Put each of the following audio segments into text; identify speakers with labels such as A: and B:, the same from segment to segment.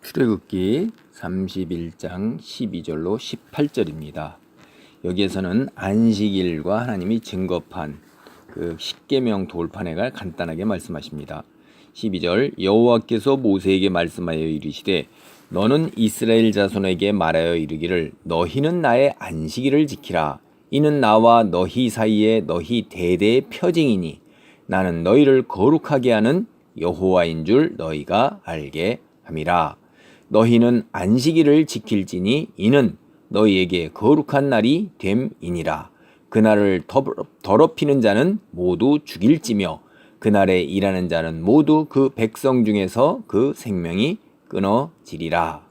A: 출애굽기 31장 12절로 18절입니다. 여기에서는 안식일과 하나님이 증거판 그 십계명 돌판회가 간단하게 말씀하십니다. 12절 여호와께서 모세에게 말씀하여 이르시되 너는 이스라엘 자손에게 말하여 이르기를 너희는 나의 안식일을 지키라. 이는 나와 너희 사이에 너희 대대의 표징이니 나는 너희를 거룩하게 하는 여호와인 줄 너희가 알게 함이라. 너희는 안식일을 지킬지니 이는 너희에게 거룩한 날이 됨이니라. 그날을 더럽히는 자는 모두 죽일지며 그날에 일하는 자는 모두 그 백성 중에서 그 생명이 끊어지리라.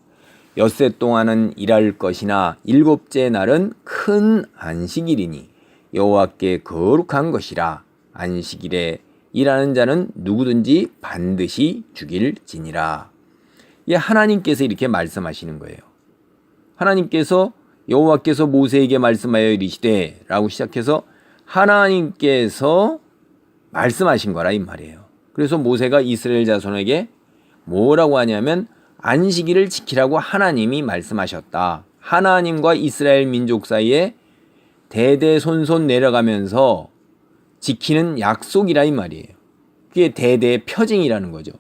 A: 엿새 동안은 일할 것이나 일곱째 날은 큰 안식일이니 여호와께 거룩한 것이라. 안식일에 일하는 자는 누구든지 반드시 죽일지니라. 하나님께서 이렇게 말씀하시는 거예요. 하나님께서 여호와께서 모세에게 말씀하여 이르시되 라고 시작해서 하나님께서 말씀하신 거라 이 말이에요. 그래서 모세가 이스라엘 자손에게 뭐라고 하냐면 안식일을 지키라고 하나님이 말씀하셨다. 하나님과 이스라엘 민족 사이에 대대손손 내려가면서 지키는 약속이라 이 말이에요. 그게 대대의 표징이라는 거죠.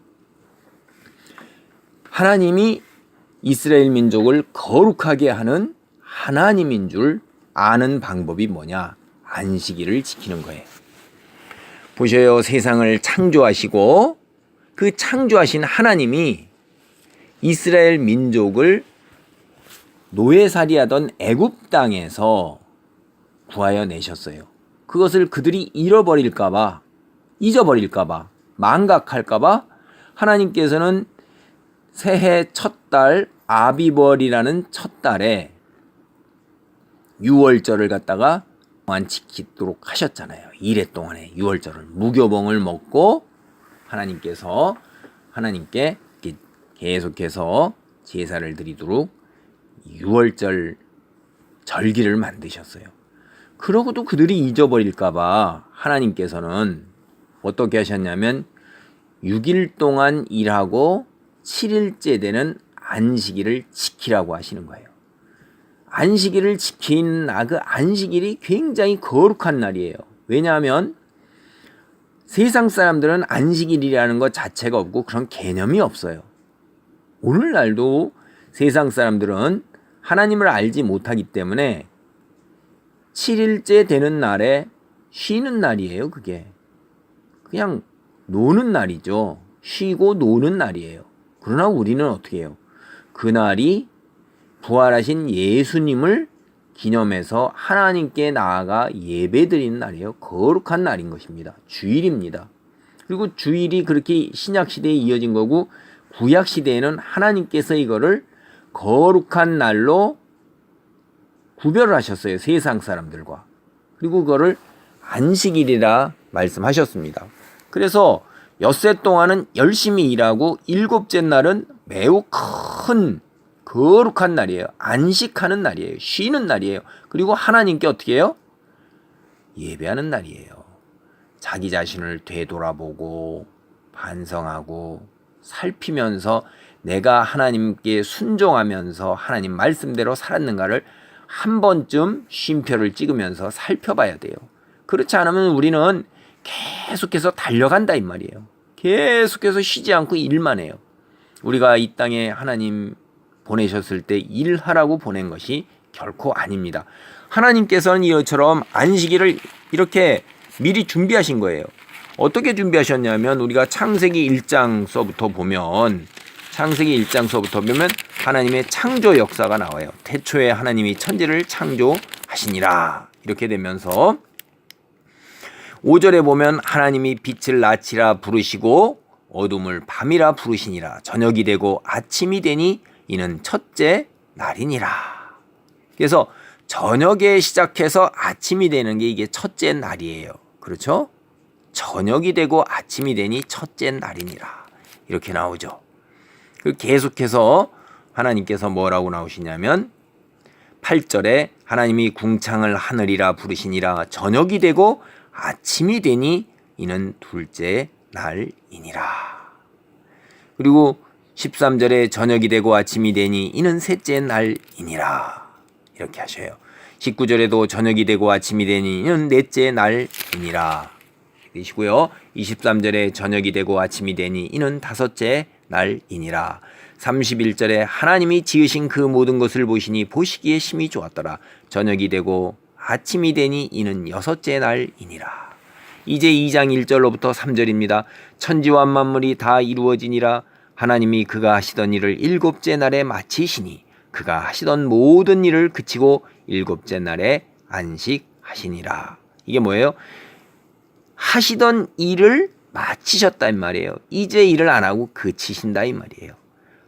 A: 하나님이 이스라엘 민족을 거룩하게 하는 하나님인 줄 아는 방법이 뭐냐? 안식일을 지키는 거예요. 보셔요. 세상을 창조하시고 그 창조하신 하나님이 이스라엘 민족을 노예살이하던 애굽 땅에서 구하여 내셨어요. 그것을 그들이 잃어버릴까봐, 잊어버릴까봐, 망각할까봐 하나님께서는 새해 첫 달 아비벌이라는 첫 달에 유월절을 갖다가 지키도록 하셨잖아요. 2회 동안에 유월절을 무교봉을 먹고 하나님께 계속해서 제사를 드리도록 유월절 절기를 만드셨어요. 그러고도 그들이 잊어버릴까봐 하나님께서는 어떻게 하셨냐면 6일 동안 일하고 7일째 되는 안식일을 지키라고 하시는 거예요. 안식일을 지키는 그 안식일이 굉장히 거룩한 날이에요. 왜냐하면 세상 사람들은 안식일이라는 것 자체가 없고 그런 개념이 없어요. 오늘날도 세상 사람들은 하나님을 알지 못하기 때문에 7일째 되는 날에 쉬는 날이에요. 그게 그냥 노는 날이죠. 쉬고 노는 날이에요. 그러나 우리는 어떻게 해요? 그날이 부활하신 예수님을 기념해서 하나님께 나아가 예배드리는 날이에요. 거룩한 날인 것입니다. 주일입니다. 그리고 주일이 그렇게 신약시대에 이어진 거고 구약시대에는 하나님께서 이거를 거룩한 날로 구별을 하셨어요. 세상 사람들과. 그리고 그거를 안식일이라 말씀하셨습니다. 그래서 엿새 동안은 열심히 일하고 일곱째 날은 매우 큰 거룩한 날이에요. 안식하는 날이에요. 쉬는 날이에요. 그리고 하나님께 어떻게 해요? 예배하는 날이에요. 자기 자신을 되돌아보고 반성하고 살피면서 내가 하나님께 순종하면서 하나님 말씀대로 살았는가를 한 번쯤 쉼표를 찍으면서 살펴봐야 돼요. 그렇지 않으면 우리는 계속해서 달려간다 이 말이에요. 계속해서 쉬지 않고 일만 해요. 우리가 이 땅에 하나님 보내셨을 때 일하라고 보낸 것이 결코 아닙니다. 하나님께서는 이처럼 안식일을 이렇게 미리 준비하신 거예요. 어떻게 준비하셨냐면 우리가 창세기 1장서부터 보면 하나님의 창조 역사가 나와요. 태초에 하나님이 천지를 창조하시니라 이렇게 되면서 5절에 보면 하나님이 빛을 낮이라 부르시고 어둠을 밤이라 부르시니라. 저녁이 되고 아침이 되니 이는 첫째 날이니라. 그래서 저녁에 시작해서 아침이 되는 게 이게 첫째 날이에요. 그렇죠? 저녁이 되고 아침이 되니 첫째 날이니라. 이렇게 나오죠. 계속해서 하나님께서 뭐라고 나오시냐면 8절에 하나님이 궁창을 하늘이라 부르시니라. 저녁이 되고 아침이 되니 이는 둘째 날이니라. 그리고 13절에 저녁이 되고 아침이 되니 이는 셋째 날이니라. 이렇게 하셔요. 19절에도 저녁이 되고 아침이 되니 이는 넷째 날이니라. 되시고요. 23절에 저녁이 되고 아침이 되니 이는 다섯째 날이니라. 31절에 하나님이 지으신 그 모든 것을 보시니 보시기에 심히 좋았더라. 저녁이 되고 아침이 되니 이는 여섯째 날이니라. 이제 2장 1절로부터 3절입니다. 천지와 만물이 다 이루어지니라. 하나님이 그가 하시던 일을 일곱째 날에 마치시니 그가 하시던 모든 일을 그치고 일곱째 날에 안식하시니라. 이게 뭐예요? 하시던 일을 마치셨다 이 말이에요. 이제 일을 안 하고 그치신다 이 말이에요.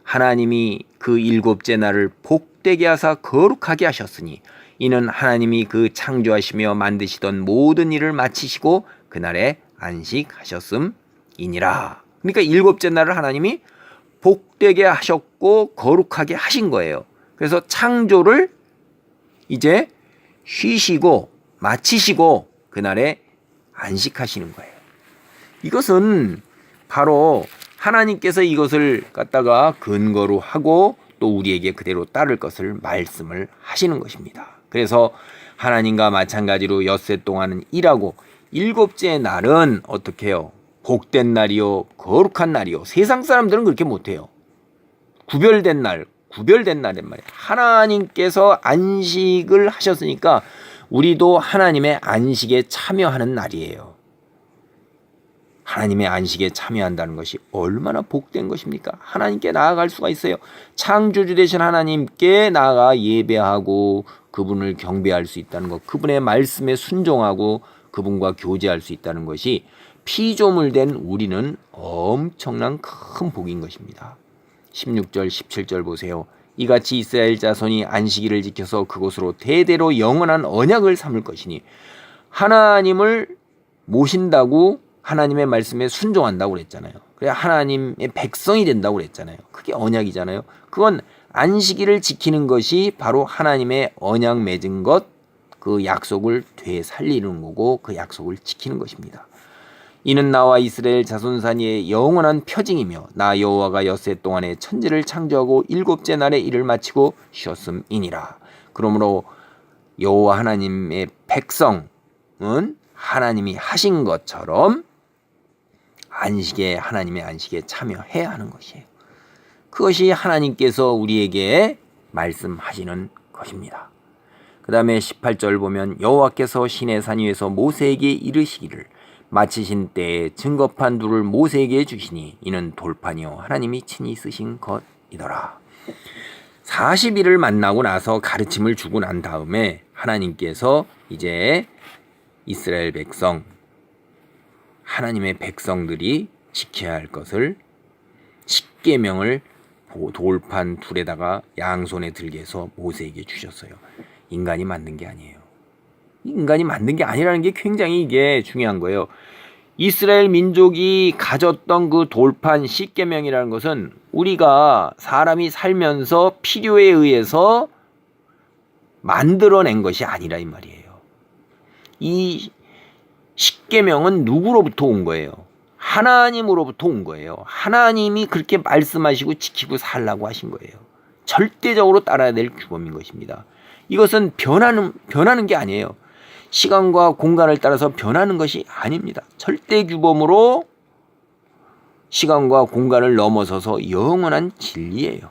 A: 하나님이 그 일곱째 날을 복되게 하사 거룩하게 하셨으니 이는 하나님이 그 창조하시며 만드시던 모든 일을 마치시고 그날에 안식하셨음이니라. 그러니까 일곱째 날을 하나님이 복되게 하셨고 거룩하게 하신 거예요. 그래서 창조를 이제 쉬시고 마치시고 그날에 안식하시는 거예요. 이것은 바로 하나님께서 이것을 갖다가 근거로 하고 또 우리에게 그대로 따를 것을 말씀을 하시는 것입니다. 그래서 하나님과 마찬가지로 엿새 동안은 일하고 일곱째 날은 어떻게 해요? 복된 날이요 거룩한 날이요. 세상 사람들은 그렇게 못해요. 구별된 날란 말이에요. 하나님께서 안식을 하셨으니까 우리도 하나님의 안식에 참여하는 날이에요. 하나님의 안식에 참여한다는 것이 얼마나 복된 것입니까? 하나님께 나아갈 수가 있어요. 창조주 되신 하나님께 나아가 예배하고 그분을 경배할 수 있다는 것, 그분의 말씀에 순종하고 그분과 교제할 수 있다는 것이 피조물 된 우리는 엄청난 큰 복인 것입니다. 16절 17절 보세요. 이같이 이스라엘 자손이 안식일을 지켜서 그곳으로 대대로 영원한 언약을 삼을 것이니 하나님을 모신다고 하나님의 말씀에 순종한다고 그랬잖아요. 그래 하나님의 백성이 된다고 그랬잖아요. 그게 언약이잖아요. 그건 안식일을 지키는 것이 바로 하나님의 언약 맺은 것, 그 약속을 되살리는 거고 그 약속을 지키는 것입니다. 이는 나와 이스라엘 자손 사이의 영원한 표징이며 나 여호와가 엿새 동안에 천지를 창조하고 일곱째 날에 일을 마치고 쉬었음이니라. 그러므로 여호와 하나님의 백성은 하나님이 하신 것처럼 하나님의 안식에 참여해야 하는 것이에요. 그것이 하나님께서 우리에게 말씀하시는 것입니다. 그 다음에 18절 보면 여호와께서 시내산 위에서 모세에게 이르시기를 마치신 때에 증거판 둘을 모세에게 주시니 이는 돌판이요 하나님이 친히 쓰신 것이더라. 40일을 만나고 나서 가르침을 주고 난 다음에 하나님께서 이제 이스라엘 백성, 하나님의 백성들이 지켜야 할 것을 십계명을 돌판 둘에다가 양손에 들게 해서 모세에게 주셨어요. 인간이 만든 게 아니에요. 인간이 만든 게 아니라는 게 굉장히 이게 중요한 거예요. 이스라엘 민족이 가졌던 그 돌판 십계명이라는 것은 우리가 사람이 살면서 필요에 의해서 만들어낸 것이 아니라 이 말이에요. 이 십계명은 누구로부터 온 거예요? 하나님으로부터 온 거예요. 하나님이 그렇게 말씀하시고 지키고 살라고 하신 거예요. 절대적으로 따라야 될 규범인 것입니다. 이것은 변하는 게 아니에요. 시간과 공간을 따라서 변하는 것이 아닙니다. 절대 규범으로 시간과 공간을 넘어서서 영원한 진리예요.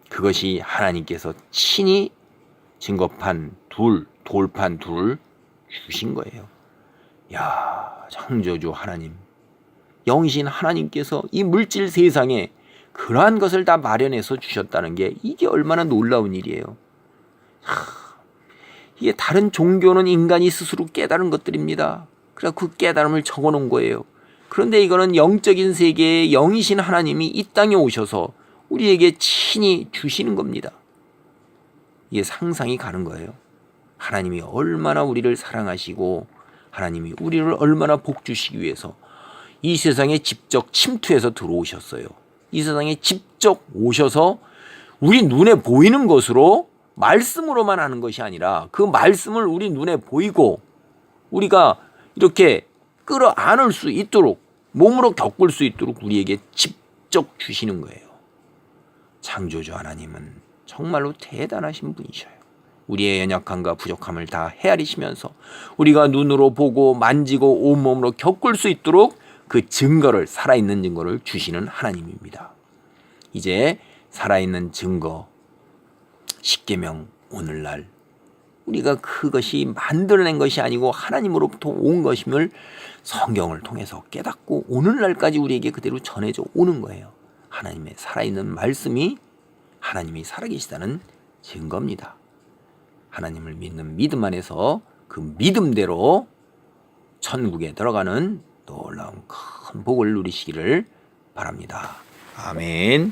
A: 그것이 하나님께서 친히 증거판 돌판 둘을 주신 거예요. 야, 창조주 하나님, 영이신 하나님께서 이 물질 세상에 그러한 것을 다 마련해서 주셨다는 게 이게 얼마나 놀라운 일이에요. 이게 다른 종교는 인간이 스스로 깨달은 것들입니다. 그래서 그 깨달음을 적어놓은 거예요. 그런데 이거는 영적인 세계에 영이신 하나님이 이 땅에 오셔서 우리에게 친히 주시는 겁니다. 이게 상상이 가는 거예요. 하나님이 얼마나 우리를 사랑하시고 하나님이 우리를 얼마나 복주시기 위해서 이 세상에 직접 침투해서 들어오셨어요. 이 세상에 직접 오셔서 우리 눈에 보이는 것으로 말씀으로만 하는 것이 아니라 그 말씀을 우리 눈에 보이고 우리가 이렇게 끌어안을 수 있도록 몸으로 겪을 수 있도록 우리에게 직접 주시는 거예요. 창조주 하나님은 정말로 대단하신 분이셔요. 우리의 연약함과 부족함을 다 헤아리시면서 우리가 눈으로 보고 만지고 온몸으로 겪을 수 있도록 그 증거를, 살아있는 증거를 주시는 하나님입니다. 이제 살아있는 증거, 십계명, 오늘날 우리가 그것이 만들어낸 것이 아니고 하나님으로부터 온 것임을 성경을 통해서 깨닫고 오늘날까지 우리에게 그대로 전해져 오는 거예요. 하나님의 살아있는 말씀이 하나님이 살아계시다는 증거입니다. 하나님을 믿는 믿음 안에서 그 믿음대로 천국에 들어가는 놀라운 큰 복을 누리시기를 바랍니다. 아멘.